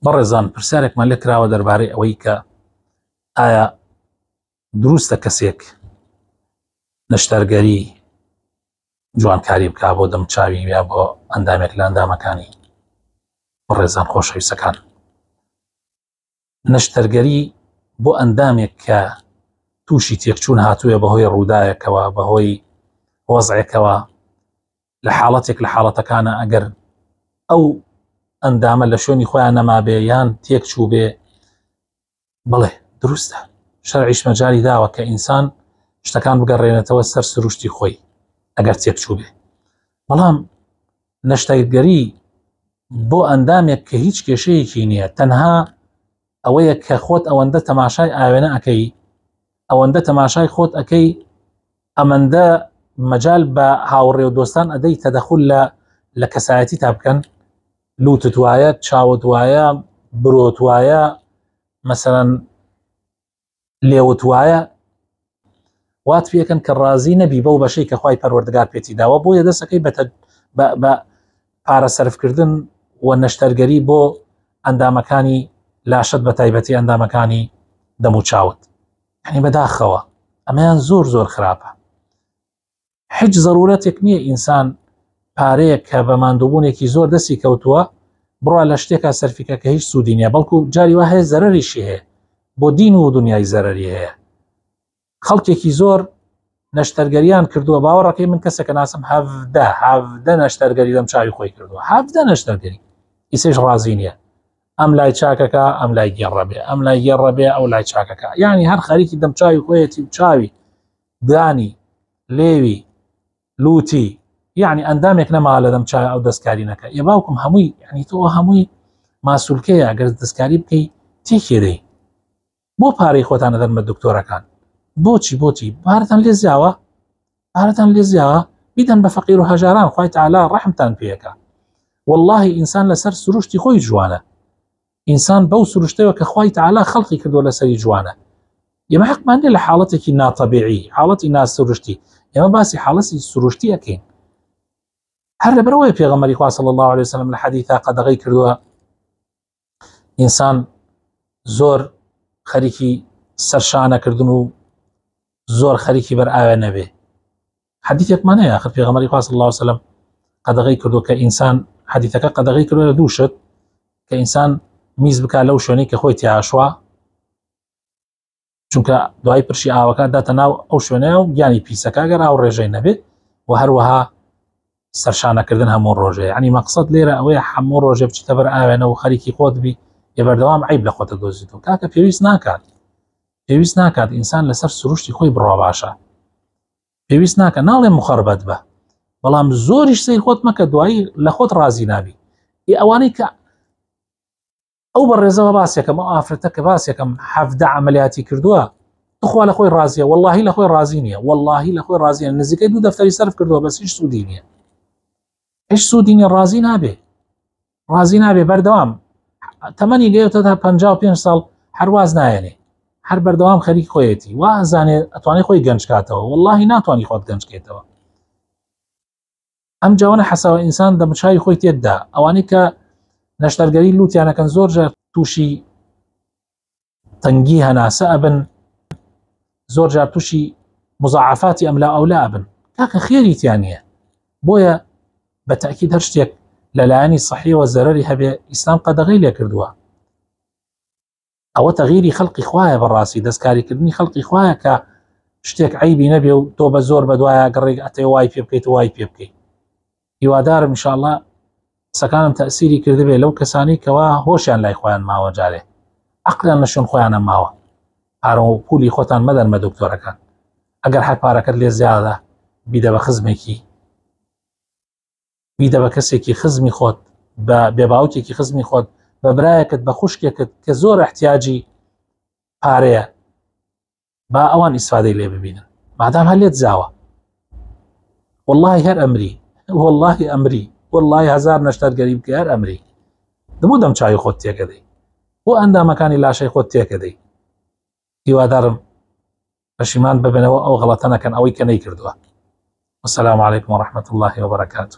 بەڕێزان پرسیارێکمان لێ کراوە دەربارەی ئەوەی کە ئایا دروستە کەسێک نەشتەرگەری جوانکاری بکا بۆ دەمچاوی یا بۆ ئەندامێک لە ئەندامەکانی. بەڕێزان خۆشەویستەکان، نەشتەرگەری بۆ ئەندامێک کە تووشی تێکچوون هاتوویە بەهۆی ڕووداوێکەوە، بەهۆی وەزعێکەوە لە حاڵەتێک لە حاڵەتەکانە، ئەگەر ئەو ئەندامە لە شوێنی خۆیان نەمابێ یان تێکچوو بێ، بڵێ دروستە. شەرعیش مەجالی داوە کە ئینسان شتەکان بگەڕێنێتەوە سەر سروشتی خۆی ئەگەر تێکچوو بێ. بەڵام نەشتەرگەری بۆ ئەندامێک کە هیچ کێشەیەکی نییە، تەنها ئەوەیە کە خۆت ئەوەندە تەماشای ئاوێنە ئەەکەی، ئەوەندە تەماشای خۆت ئەەکەی، ئەمەندە مەجال بە هاوڕێ و دۆستان ئەدەی تەدەخول لە کەسایەتی تا بکەن، لوتت وایە، چاوت وایە، برۆت وایە، مەسەڵەن لێوت وایە، وات پێکەن کە ڕازی نەبی بەو بەشەی کە خوای پەروەردگار پێتی داوە، بۆیە دەستەکەی بە پارە سەرفکردن و نەشتەرگەری بۆ ئەندامەکانی لاشت بە تایبەتی ئەندامەکانی دەم و چاوت، یعنی بەداخەوە ئەمەیان زۆر زۆر خراپە. هیچ ضرورەتێک نییە ئینسان پارەیە کە بە ماندووبوونێکی زۆر دەستی کەوتووە بڕوا لە شتێکا سەرفیکە کە هیچ سوودی نییە، بەڵکو جاری وا هەیە زەرەریشی هەیە، بۆ دین و دنیای زەرەری هەیە. خەڵکێکی زۆر نەشتەرگەریان کردووە، باوەڕەکەی من کەسێکە ناسم هەڤدە نەشتەرگەری دەم چاوی خۆی کردووە، هەڤدە نەشتەرگەری، ئیسێش ڕازی نییە، ئەم لای چاکەکە ئەم لای گێڕەبێ، ئەم لای گێڕەبێ ئەو لای چاکەکە، یعنی هەر خەریکی دەم چاوی خۆیەتی و چاوی دانی لێوی لوتی، یعنی ئەندامێک نەما لە دەم چاوی ئەو دەستکاری نەکە. ێ باوکم هەمووی، یعنی تۆ هەمووی ماسوولکەیە، ئەگەر دەستکاری بکەی تێکێدەی، بۆ پارەی خۆتانە دەن بە دکتۆرەکان، بۆچی پارەتان لێ زیاوە، پارەتان لێ زیاوە، بیدەن بە فەقیر و هەژاران، خوای تەعالا ڕەحمتان پێیەکە. واللهی ئینسان لەسەر سروشتی خۆی جوانە، ئینسان بەو سروشتەوە کە خوای تەعالا خەڵقی کردووە لەسەری جوانە. ئێمە حەقمان لێ لە حاڵەتێکی ناتەبیعی، حاڵەتی ناسروشتی، ئێمە باسی حاڵەتی سروشتی ئەکەین. هەر لەبەرەوەی پێغەمبەری خوا صلی الله علیه وسلم لە حەدیثا قەدەغەی کردووە ئینسان زۆر خەریکی سەرشانەکردن و زۆر خەریکی بەرئاوێ نەبێ. حەدیثێکمان هەیە ئاخر پێغەمبەری خوا صلی الله علیه وسلم قەدەغەی کردووە کە ئینسان، حەدیثەکە قەدەغەی کردووە لە دوو شت، کە ئینسان میز بکات لەو شوێنەی کە خۆی تیاشوا، چونکە دوای پرشی ئاوەکە داتە ناو ئەو شوێنەیە و گیانی پیسەکە گەر ئاو ڕێژەی نەبێت، و هەروەها سەرشانەکردن هەموو ڕۆژێ. ینی مەقسەد لێرە ئەوەیە هەموو ڕۆژێ بچیتە بەر ئاوێنە و خەریکی خۆت بی، ێ بەردەوام عیب لە خۆتە دۆزیتەوە، کاکە پێویست ناکات ئینسان لەسەر سروشتی خۆی بڕوا باشە، پێویست ناکە، ناڵێ مخەربەت بە، بەڵام زۆریش سەیر خۆت مەکە، دوایی لە خۆت ڕازی نابی. ئەوانەی کە ئەو بەڕێزەوە باسێکم، ئەو ئافرەتە کە باسێکم هەڤدە عەمەلیاتی کردووە، تخوا لە خۆی ڕازیە، واللهی لە خۆی ڕازی نییە، واللهی لە خۆی ڕازیە، نزیکەی 2 دەفتەری سەرف کردووە، بەس هیچ سوودی نییە، هیچ سوودی نییە، ڕازی نابێ بەردەوام. تەمەنی گەیەوە تا 55 ساڵ هەرواز نایەنێ، هەر بەردەوام خەریک خۆیەتی، وا ئەزانێ ئەتوانێ خۆی گەنج کاتەوە، واللهی ناتوانانی خۆت گەنج کێتەوە. ئەم جوانە حەساوە ئینسان دەمچاوی خۆی تێددا. ئەوانەی کە نەشتەرگەری لوتیانەکەن زۆر جار تووشی تەنگی هەناسە ئەبن، زۆر جار تووشی مزاعفاتی ئەملا ئەولا ئەبن، کاکە خێریتیان نییە. بۆیە بە تەئکید هەر شتێک لەلایەنی سەحیەوە زەرەری هەبێ ئیسلام قەدەغەی لێ کردووە. ئەوە تەغیری خەڵقی خوایە، بەڕاستی دەستکاریکردنی خەڵقی خوایە کە شتێک عیبی نەبێ و تۆ بە زۆر بەدوایە گەڕێک ئەتێ وای پێ بکەیت و وای پێ بکەیت. هیوادارم ئینشاءڵڵا قسەکانم تەئسیری کردبێ لەو کەسانی کەوا هۆشیان لای خۆیان ماوە، جارێ عەقلیان لە شوێن خۆیانە ماوە. پارە و پولی خۆتان مەدەن بە دکتۆرەکان، ئەگەر هەر پارەکەت لێ زیادە بیدە بە خزمێکی، بیدە بە کەسێکی خزمی خۆت، بە بێباوتێکی خزمی خۆت، بە برایەکت، بە خوشکێکت کە زۆر احتیاجی پارەیە، با ئەوان ئیسفادەی لێ ببینن، مادام هەر لێت زاوە. واللهی هەر ئەمری، واللهی ئەمری، واللهی هەزار نەشتەرگەری بکە هەر ئەمری، دەموو دەمچاوی خۆت تێکەدەی، بۆ ئەندامەکانی لاشەی خۆت تێکەدەی. هیوادارم پەشیمان ببنەوە ئەو غەڵەتە نەکەن ئەوەی کە نەیکردووە. والسلام عليكم ورحمة الله وبركاته.